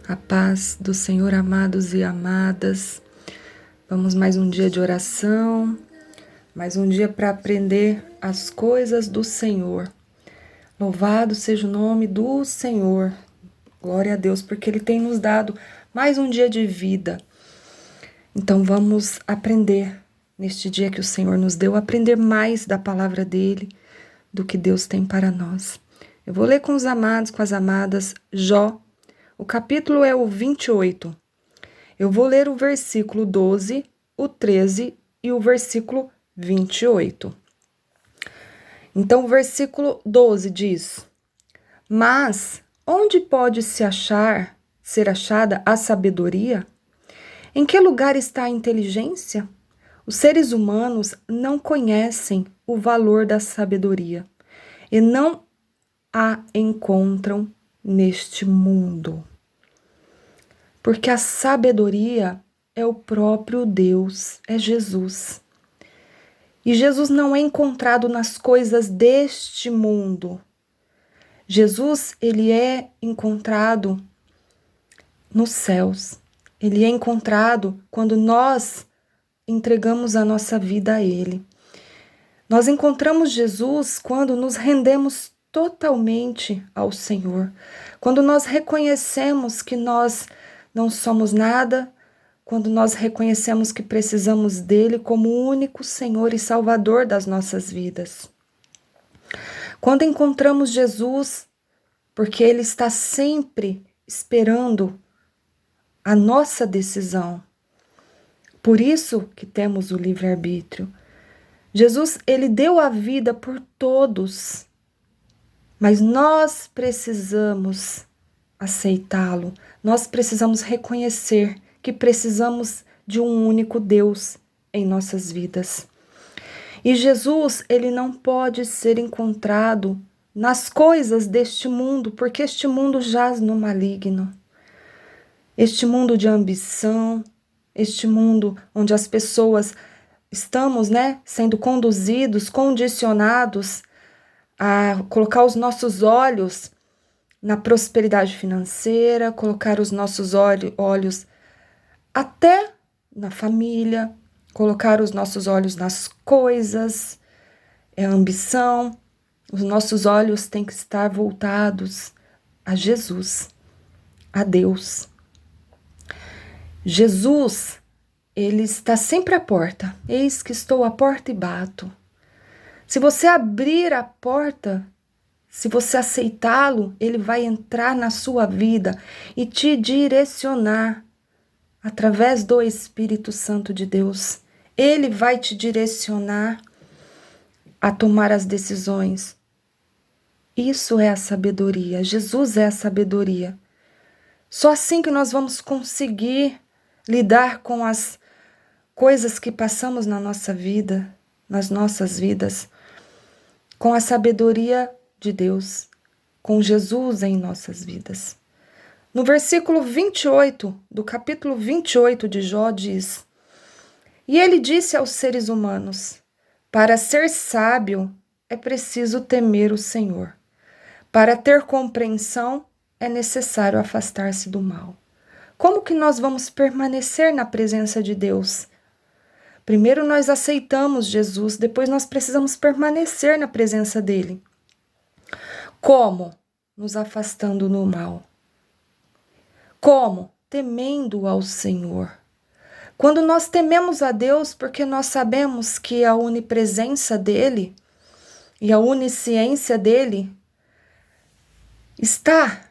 A paz do Senhor, amados e amadas. Vamos mais um dia de oração, mais um dia para aprender as coisas do Senhor. Louvado seja o nome do Senhor. Glória a Deus, porque Ele tem nos dado mais um dia de vida. Então vamos aprender neste dia que o Senhor nos deu, aprender mais da palavra dEle, do que Deus tem para nós. Eu vou ler com os amados, com as amadas, Jó. O capítulo é o 28. Eu vou ler o versículo 12, o 13 e o versículo 28. Então, o versículo 12 diz: Mas onde pode ser achada a sabedoria? Em que lugar está a inteligência? Os seres humanos não conhecem o valor da sabedoria e não a encontram neste mundo. Porque a sabedoria é o próprio Deus, é Jesus. E Jesus não é encontrado nas coisas deste mundo. Jesus, ele é encontrado nos céus. Ele é encontrado quando nós entregamos a nossa vida a Ele. Nós encontramos Jesus quando nos rendemos totalmente ao Senhor. Quando nós reconhecemos que nós não somos nada, quando nós reconhecemos que precisamos dele como o único Senhor e Salvador das nossas vidas. Quando encontramos Jesus, porque ele está sempre esperando a nossa decisão. Por isso que temos o livre-arbítrio. Jesus, ele deu a vida por todos, mas nós precisamos aceitá-lo. Nós precisamos reconhecer que precisamos de um único Deus em nossas vidas. E Jesus, ele não pode ser encontrado nas coisas deste mundo, porque este mundo jaz no maligno. Este mundo de ambição, este mundo onde as pessoas estamos, sendo conduzidos, condicionados a colocar os nossos olhos na prosperidade financeira, colocar os nossos olhos até na família, colocar os nossos olhos nas coisas, é ambição. Os nossos olhos têm que estar voltados a Jesus, a Deus. Jesus, ele está sempre à porta. Eis que estou à porta e bato. Se você abrir a porta, se você aceitá-lo, ele vai entrar na sua vida e te direcionar através do Espírito Santo de Deus. Ele vai te direcionar a tomar as decisões. Isso é a sabedoria. Jesus é a sabedoria. Só assim que nós vamos conseguir lidar com as coisas que passamos na nossa vida, nas nossas vidas, com a sabedoria de Deus, com Jesus em nossas vidas. No versículo 28, do capítulo 28 de Jó, diz: E ele disse aos seres humanos: Para ser sábio é preciso temer o Senhor. Para ter compreensão é necessário afastar-se do mal. Como que nós vamos permanecer na presença de Deus? Primeiro nós aceitamos Jesus, depois nós precisamos permanecer na presença dele. Como? Nos afastando do mal. Como? Temendo ao Senhor. Quando nós tememos a Deus, porque nós sabemos que a onipresença dele e a onisciência dele está,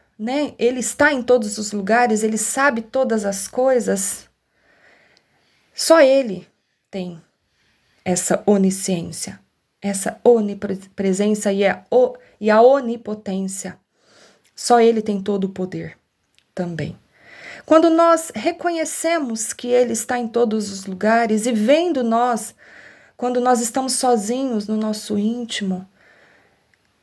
Ele está em todos os lugares, ele sabe todas as coisas. Só ele tem essa onisciência, essa onipresença e a onipotência. Só ele tem todo o poder também. Quando nós reconhecemos que ele está em todos os lugares e vendo nós, quando nós estamos sozinhos no nosso íntimo,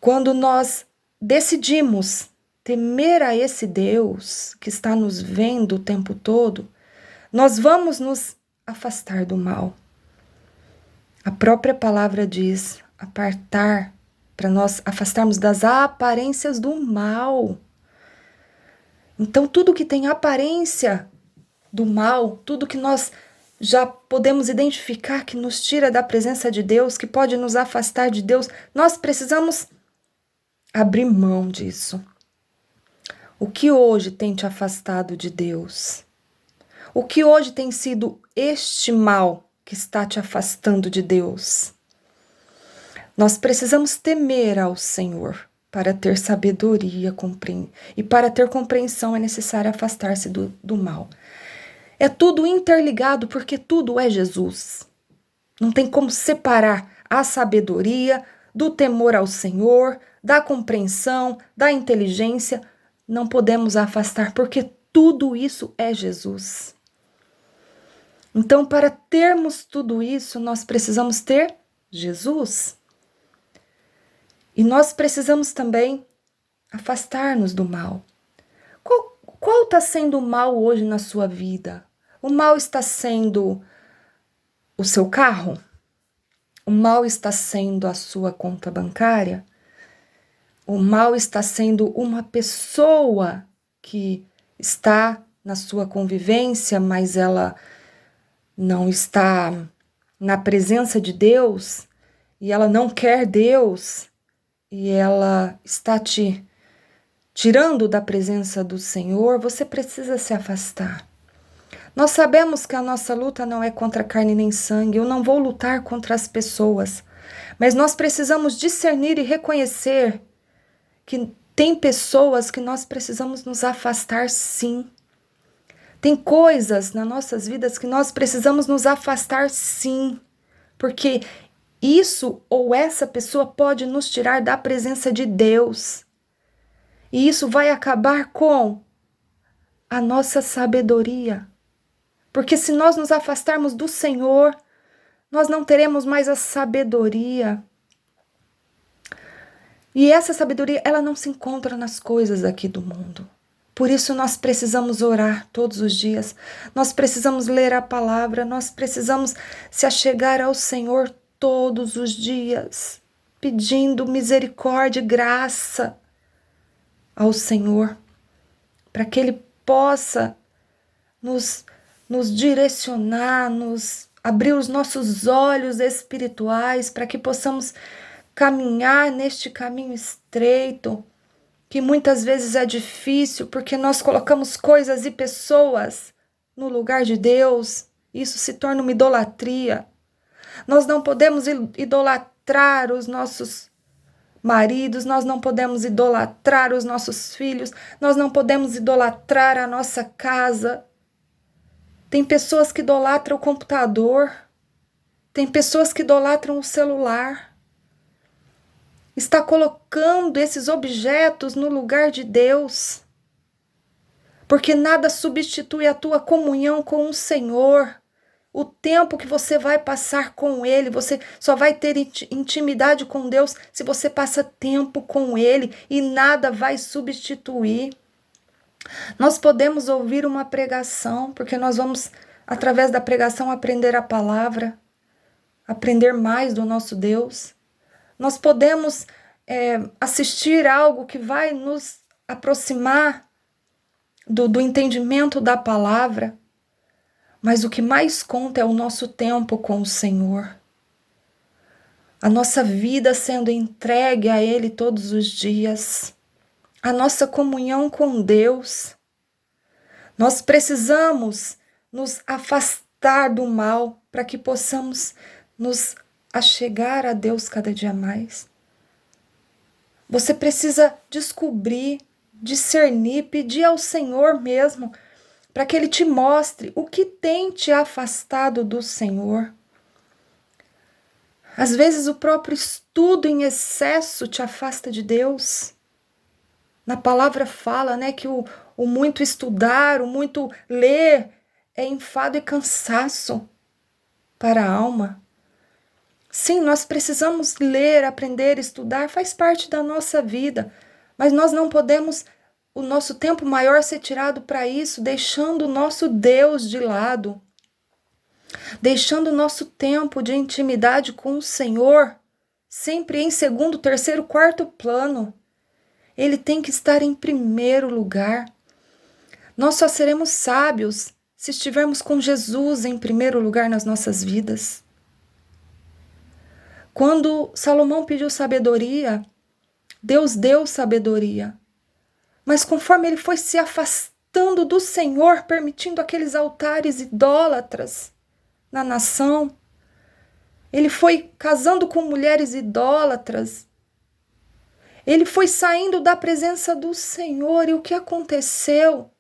quando nós decidimos temer a esse Deus que está nos vendo o tempo todo, nós vamos nos afastar do mal. A própria palavra diz apartar, para nós afastarmos das aparências do mal. Então, tudo que tem aparência do mal, tudo que nós já podemos identificar que nos tira da presença de Deus, que pode nos afastar de Deus, nós precisamos abrir mão disso. O que hoje tem te afastado de Deus? O que hoje tem sido este mal que está te afastando de Deus? Nós precisamos temer ao Senhor para ter sabedoria, e para ter compreensão é necessário afastar-se do mal. É tudo interligado porque tudo é Jesus. Não tem como separar a sabedoria do temor ao Senhor, da compreensão, da inteligência. Não podemos afastar porque tudo isso é Jesus. Então, para termos tudo isso, nós precisamos ter Jesus. E nós precisamos também afastar-nos do mal. Qual está sendo o mal hoje na sua vida? O mal está sendo o seu carro? O mal está sendo a sua conta bancária? O mal está sendo uma pessoa que está na sua convivência, mas ela não está na presença de Deus e ela não quer Deus e ela está te tirando da presença do Senhor. Você precisa se afastar. Nós sabemos que a nossa luta não é contra carne nem sangue. Eu não vou lutar contra as pessoas, mas nós precisamos discernir e reconhecer que tem pessoas que nós precisamos nos afastar, sim. Tem coisas nas nossas vidas que nós precisamos nos afastar, sim, porque isso ou essa pessoa pode nos tirar da presença de Deus. E isso vai acabar com a nossa sabedoria. Porque se nós nos afastarmos do Senhor, nós não teremos mais a sabedoria. E essa sabedoria, ela não se encontra nas coisas aqui do mundo. Por isso nós precisamos orar todos os dias. Nós precisamos ler a palavra, nós precisamos se achegar ao Senhor todos os dias, pedindo misericórdia e graça ao Senhor, para que Ele possa nos direcionar, nos abrir os nossos olhos espirituais, para que possamos caminhar neste caminho estreito, que muitas vezes é difícil, porque nós colocamos coisas e pessoas no lugar de Deus. Isso se torna uma idolatria. Nós não podemos idolatrar os nossos maridos, nós não podemos idolatrar os nossos filhos, nós não podemos idolatrar a nossa casa. Tem pessoas que idolatram o computador, tem pessoas que idolatram o celular. Está colocando esses objetos no lugar de Deus, porque nada substitui a tua comunhão com o Senhor. O tempo que você vai passar com Ele, você só vai ter intimidade com Deus se você passa tempo com Ele, e nada vai substituir. Nós podemos ouvir uma pregação, porque nós vamos, através da pregação, aprender a palavra, aprender mais do nosso Deus. Nós podemos assistir algo que vai nos aproximar do entendimento da palavra, mas o que mais conta é o nosso tempo com o Senhor. A nossa vida sendo entregue a Ele todos os dias. A nossa comunhão com Deus. Nós precisamos nos afastar do mal para que possamos nos achegar a Deus cada dia mais. Você precisa descobrir, discernir, pedir ao Senhor mesmo, para que Ele te mostre o que tem te afastado do Senhor. Às vezes o próprio estudo em excesso te afasta de Deus. Na palavra fala, que o muito estudar, o muito ler é enfado e cansaço para a alma. Sim, nós precisamos ler, aprender, estudar, faz parte da nossa vida, mas nós não podemos o nosso tempo maior ser tirado para isso, deixando o nosso Deus de lado, deixando o nosso tempo de intimidade com o Senhor sempre em segundo, terceiro, quarto plano. Ele tem que estar em primeiro lugar. Nós só seremos sábios se estivermos com Jesus em primeiro lugar nas nossas vidas. Quando Salomão pediu sabedoria, Deus deu sabedoria. Mas conforme ele foi se afastando do Senhor, permitindo aqueles altares idólatras na nação, ele foi casando com mulheres idólatras, ele foi saindo da presença do Senhor. E o que aconteceu?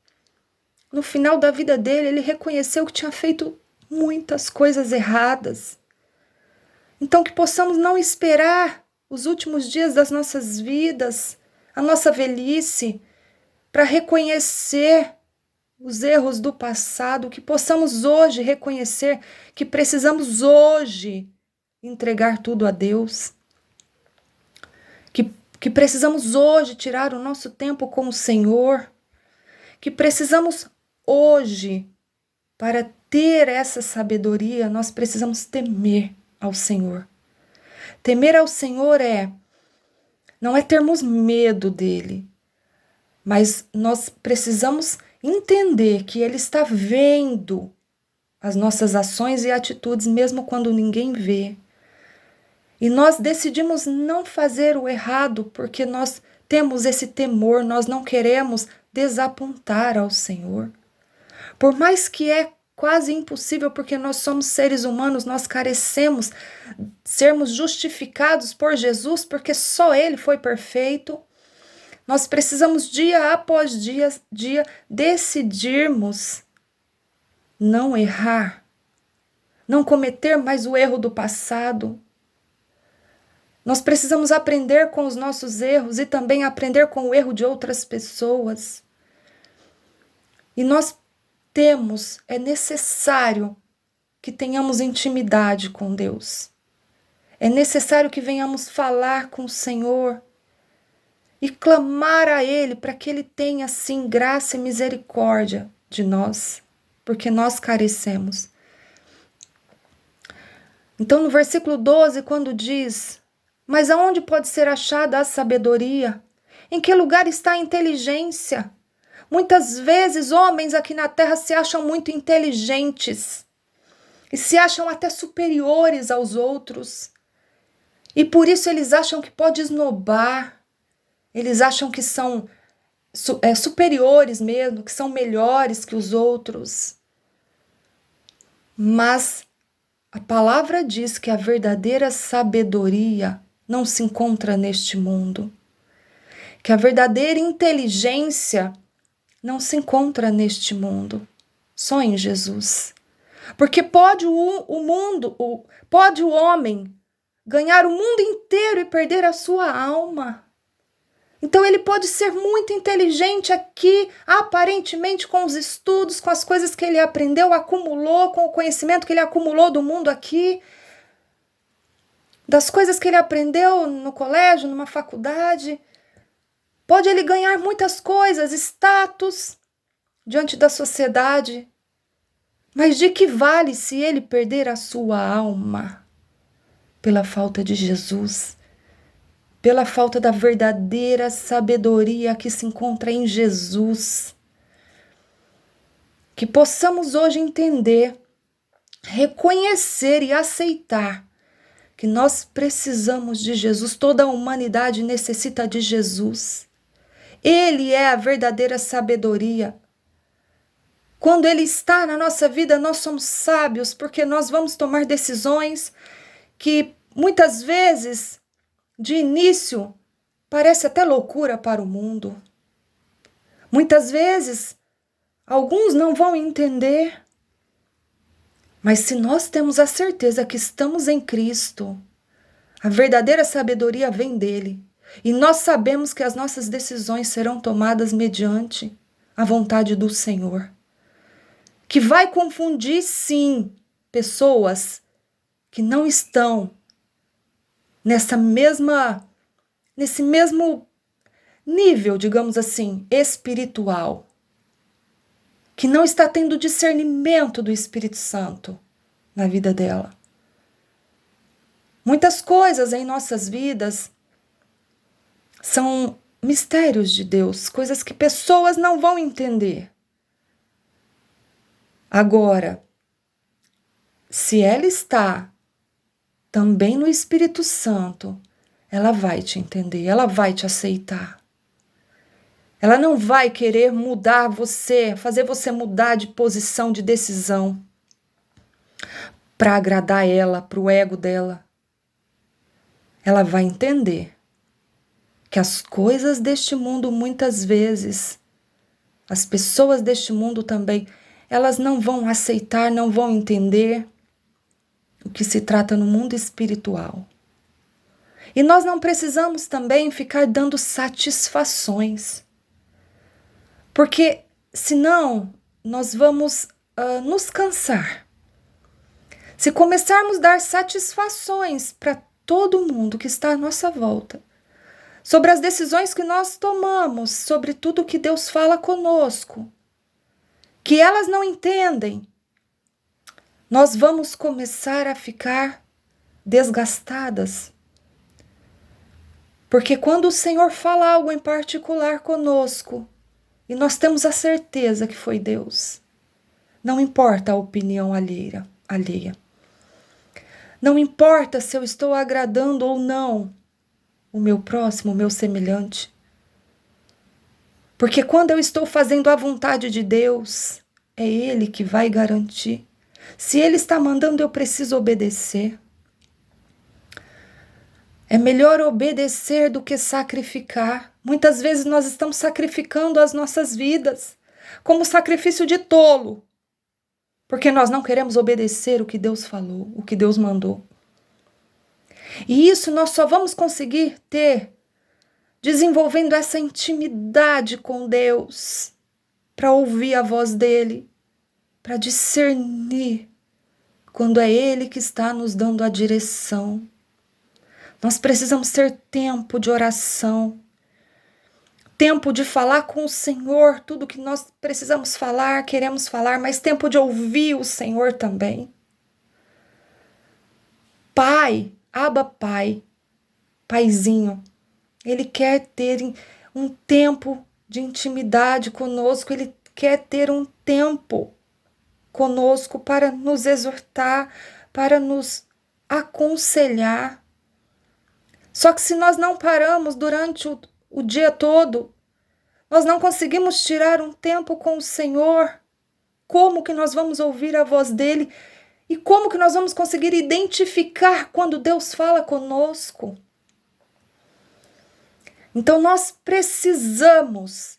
No final da vida dele, ele reconheceu que tinha feito muitas coisas erradas. Então, que possamos não esperar os últimos dias das nossas vidas, a nossa velhice, para reconhecer os erros do passado, que possamos hoje reconhecer que precisamos hoje entregar tudo a Deus, que precisamos hoje tirar o nosso tempo com o Senhor, que precisamos hoje, para ter essa sabedoria, nós precisamos temer ao Senhor. Temer ao Senhor não é termos medo dele, mas nós precisamos entender que ele está vendo as nossas ações e atitudes, mesmo quando ninguém vê. E nós decidimos não fazer o errado porque nós temos esse temor, nós não queremos desapontar ao Senhor. Por mais que é quase impossível, porque nós somos seres humanos, nós carecemos sermos justificados por Jesus, porque só Ele foi perfeito. Nós precisamos dia após dia decidirmos não errar, não cometer mais o erro do passado. Nós precisamos aprender com os nossos erros e também aprender com o erro de outras pessoas. E é necessário que tenhamos intimidade com Deus. É necessário que venhamos falar com o Senhor e clamar a Ele para que Ele tenha, sim, graça e misericórdia de nós, porque nós carecemos. Então, no versículo 12, quando diz: mas aonde pode ser achada a sabedoria? Em que lugar está a inteligência? Muitas vezes, homens aqui na terra se acham muito inteligentes e se acham até superiores aos outros. E por isso eles acham que pode esnobar, eles acham que são superiores mesmo, que são melhores que os outros. Mas a palavra diz que a verdadeira sabedoria não se encontra neste mundo, que a verdadeira inteligência não se encontra neste mundo, só em Jesus. Porque pode o homem ganhar o mundo inteiro e perder a sua alma. Então ele pode ser muito inteligente aqui, aparentemente com os estudos, com as coisas que ele aprendeu, acumulou, com o conhecimento que ele acumulou do mundo aqui, das coisas que ele aprendeu no colégio, numa faculdade. Pode ele ganhar muitas coisas, status diante da sociedade, mas de que vale se ele perder a sua alma pela falta de Jesus, pela falta da verdadeira sabedoria que se encontra em Jesus? Que possamos hoje entender, reconhecer e aceitar que nós precisamos de Jesus, toda a humanidade necessita de Jesus. Ele é a verdadeira sabedoria. Quando Ele está na nossa vida, nós somos sábios, porque nós vamos tomar decisões que muitas vezes, de início, parece até loucura para o mundo. Muitas vezes, alguns não vão entender. Mas se nós temos a certeza que estamos em Cristo, a verdadeira sabedoria vem dele. E nós sabemos que as nossas decisões serão tomadas mediante a vontade do Senhor. Que vai confundir, sim, pessoas que não estão nesse mesmo nível, digamos assim, espiritual. Que não está tendo discernimento do Espírito Santo na vida dela. Muitas coisas em nossas vidas são mistérios de Deus, coisas que pessoas não vão entender. Agora, se ela está também no Espírito Santo, ela vai te entender, ela vai te aceitar. Ela não vai querer mudar você, fazer você mudar de posição, de decisão, para agradar ela, para o ego dela. Ela vai entender que as coisas deste mundo, muitas vezes, as pessoas deste mundo também, elas não vão aceitar, não vão entender o que se trata no mundo espiritual. E nós não precisamos também ficar dando satisfações, porque senão nós vamos nos cansar. Se começarmos a dar satisfações para todo mundo que está à nossa volta, sobre as decisões que nós tomamos, sobre tudo que Deus fala conosco, que elas não entendem, nós vamos começar a ficar desgastadas. Porque quando o Senhor fala algo em particular conosco, e nós temos a certeza que foi Deus, não importa a opinião alheia. Não importa se eu estou agradando ou não o meu próximo, o meu semelhante. Porque quando eu estou fazendo a vontade de Deus, é Ele que vai garantir. Se Ele está mandando, eu preciso obedecer. É melhor obedecer do que sacrificar. Muitas vezes nós estamos sacrificando as nossas vidas como sacrifício de tolo, porque nós não queremos obedecer o que Deus falou, o que Deus mandou. E isso nós só vamos conseguir ter desenvolvendo essa intimidade com Deus, para ouvir a voz dele, para discernir quando é Ele que está nos dando a direção. Nós precisamos ter tempo de oração, tempo de falar com o Senhor, tudo que nós precisamos falar, queremos falar, mas tempo de ouvir o Senhor também. Pai, Abba Pai, Paizinho, Ele quer ter um tempo de intimidade conosco, Ele quer ter um tempo conosco para nos exortar, para nos aconselhar. Só que se nós não paramos durante o dia todo, nós não conseguimos tirar um tempo com o Senhor, como que nós vamos ouvir a voz dele e como que nós vamos conseguir identificar quando Deus fala conosco? Então nós precisamos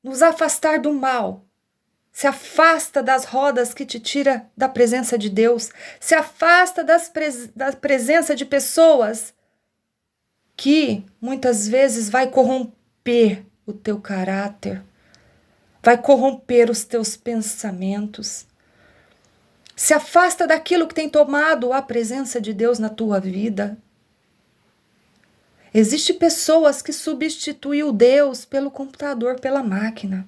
nos afastar do mal. Se afasta das rodas que te tira da presença de Deus. Se afasta da presença de pessoas que muitas vezes vai corromper o teu caráter, vai corromper os teus pensamentos. Se afasta daquilo que tem tomado a presença de Deus na tua vida. Existem pessoas que substituem Deus pelo computador, pela máquina.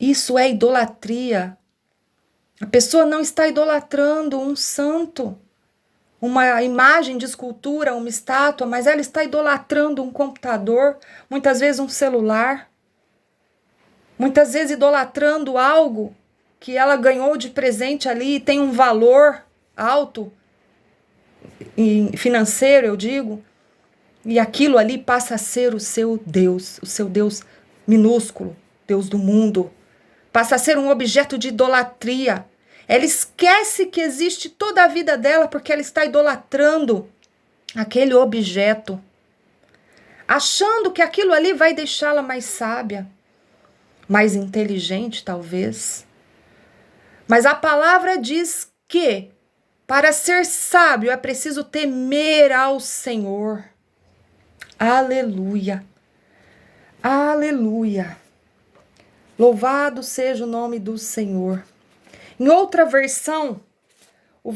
Isso é idolatria. A pessoa não está idolatrando um santo, uma imagem de escultura, uma estátua, mas ela está idolatrando um computador, muitas vezes um celular, muitas vezes idolatrando algo que ela ganhou de presente ali e tem um valor alto, financeiro, eu digo, e aquilo ali passa a ser o seu Deus minúsculo, Deus do mundo, passa a ser um objeto de idolatria. Ela esquece que existe toda a vida dela porque ela está idolatrando aquele objeto, achando que aquilo ali vai deixá-la mais sábia, mais inteligente, talvez. Mas a palavra diz que para ser sábio é preciso temer ao Senhor. Aleluia. Aleluia. Louvado seja o nome do Senhor. Em outra versão, o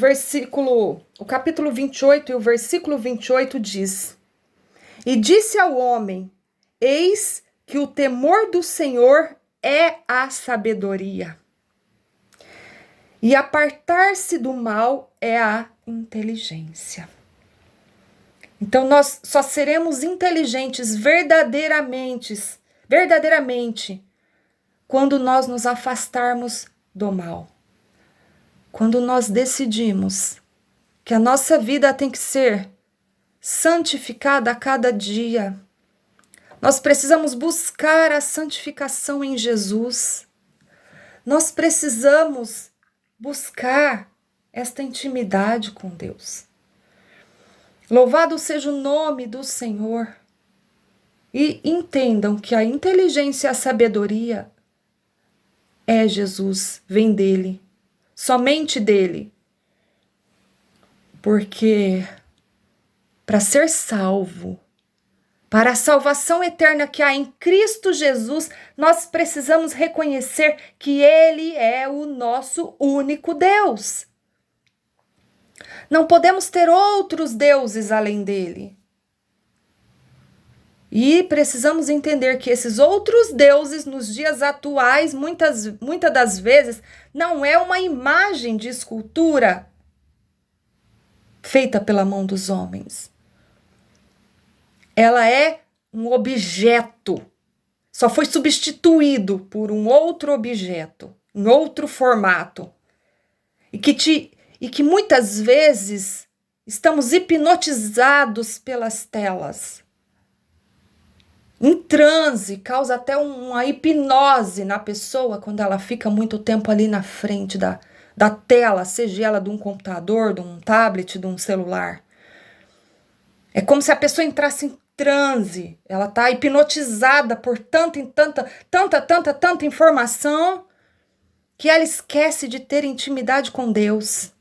capítulo 28 e o versículo 28 diz: E disse ao homem: Eis que o temor do Senhor é a sabedoria, e apartar-se do mal é a inteligência. Então nós só seremos inteligentes verdadeiramente quando nós nos afastarmos do mal. Quando nós decidimos que a nossa vida tem que ser santificada a cada dia. Nós precisamos buscar a santificação em Jesus. Nós precisamos buscar esta intimidade com Deus. Louvado seja o nome do Senhor. E entendam que a inteligência e a sabedoria é Jesus, vem dele, somente dele. Porque para ser salvo, para a salvação eterna que há em Cristo Jesus, nós precisamos reconhecer que Ele é o nosso único Deus. Não podemos ter outros deuses além dele. E precisamos entender que esses outros deuses, nos dias atuais, muitas das vezes, não é uma imagem de escultura feita pela mão dos homens. Ela é um objeto, só foi substituído por um outro objeto, em outro formato, e que muitas vezes estamos hipnotizados pelas telas. Em transe, causa até uma hipnose na pessoa quando ela fica muito tempo ali na frente da tela, seja ela de um computador, de um tablet, de um celular. É como se a pessoa entrasse em transe, ela está hipnotizada por tanta informação que ela esquece de ter intimidade com Deus,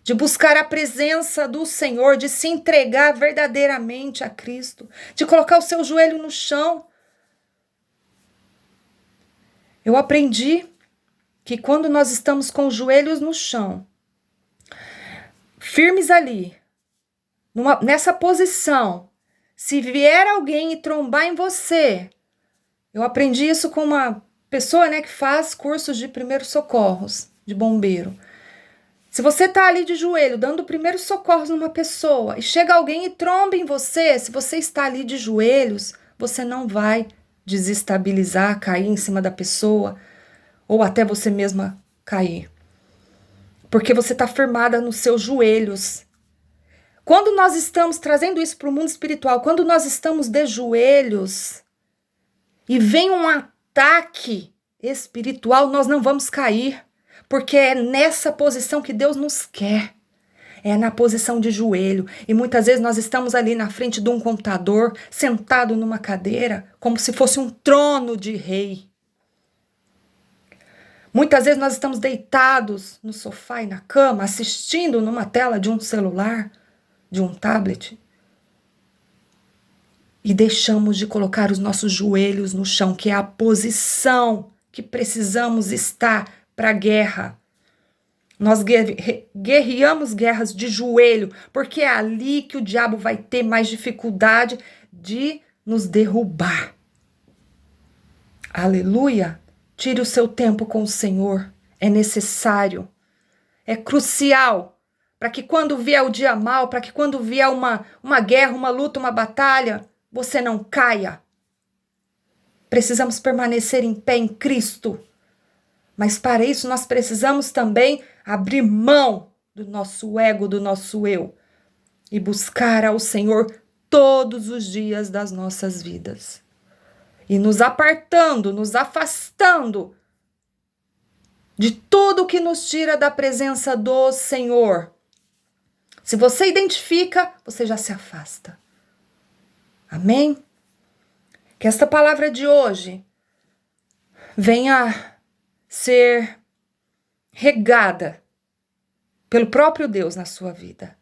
de buscar a presença do Senhor, de se entregar verdadeiramente a Cristo, de colocar o seu joelho no chão. Eu aprendi que quando nós estamos com os joelhos no chão, firmes ali, nessa posição, se vier alguém e trombar em você, eu aprendi isso com uma pessoa, que faz cursos de primeiros socorros, de bombeiro. Se você está ali de joelho, dando primeiros socorros numa pessoa, e chega alguém e tromba em você, se você está ali de joelhos, você não vai desestabilizar, cair em cima da pessoa, ou até você mesma cair. Porque você está firmada nos seus joelhos. Quando nós estamos trazendo isso para o mundo espiritual, quando nós estamos de joelhos e vem um ataque espiritual, nós não vamos cair, porque é nessa posição que Deus nos quer, é na posição de joelho. E muitas vezes nós estamos ali na frente de um computador, sentado numa cadeira, como se fosse um trono de rei. Muitas vezes nós estamos deitados no sofá e na cama, assistindo numa tela de um celular, de um tablet, e deixamos de colocar os nossos joelhos no chão, que é a posição que precisamos estar para a guerra. Nós guerreamos guerras de joelho, porque é ali que o diabo vai ter mais dificuldade de nos derrubar. Aleluia! Tire o seu tempo com o Senhor, é necessário, é crucial, para que quando vier o dia mau, para que quando vier uma guerra, uma luta, uma batalha, você não caia. Precisamos permanecer em pé em Cristo. Mas para isso nós precisamos também abrir mão do nosso ego, do nosso eu, e buscar ao Senhor todos os dias das nossas vidas. E nos apartando, nos afastando de tudo que nos tira da presença do Senhor. Se você identifica, você já se afasta. Amém? Que esta palavra de hoje venha ser regada pelo próprio Deus na sua vida.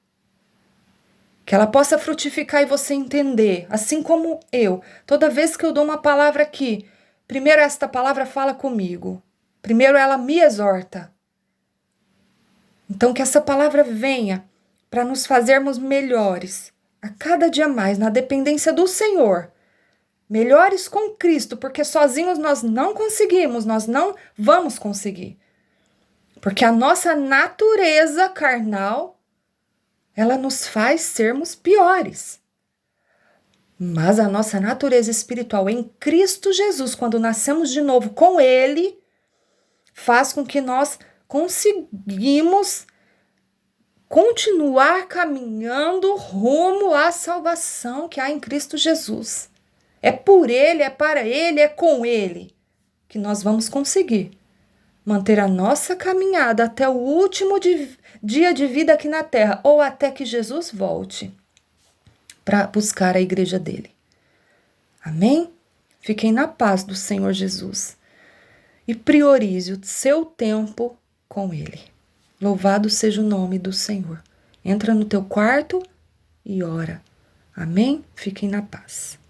Que ela possa frutificar e você entender, assim como eu. Toda vez que eu dou uma palavra aqui, primeiro esta palavra fala comigo. Primeiro ela me exorta. Então que essa palavra venha para nos fazermos melhores, a cada dia mais, na dependência do Senhor. Melhores com Cristo, porque sozinhos nós não conseguimos, nós não vamos conseguir. Porque a nossa natureza carnal, ela nos faz sermos piores. Mas a nossa natureza espiritual em Cristo Jesus, quando nascemos de novo com Ele, faz com que nós conseguimos continuar caminhando rumo à salvação que há em Cristo Jesus. É por Ele, é para Ele, é com Ele que nós vamos conseguir manter a nossa caminhada até o último dia de vida aqui na terra, ou até que Jesus volte para buscar a igreja dele. Amém? Fiquem na paz do Senhor Jesus e priorize o seu tempo com Ele. Louvado seja o nome do Senhor. Entra no teu quarto e ora. Amém? Fiquem na paz.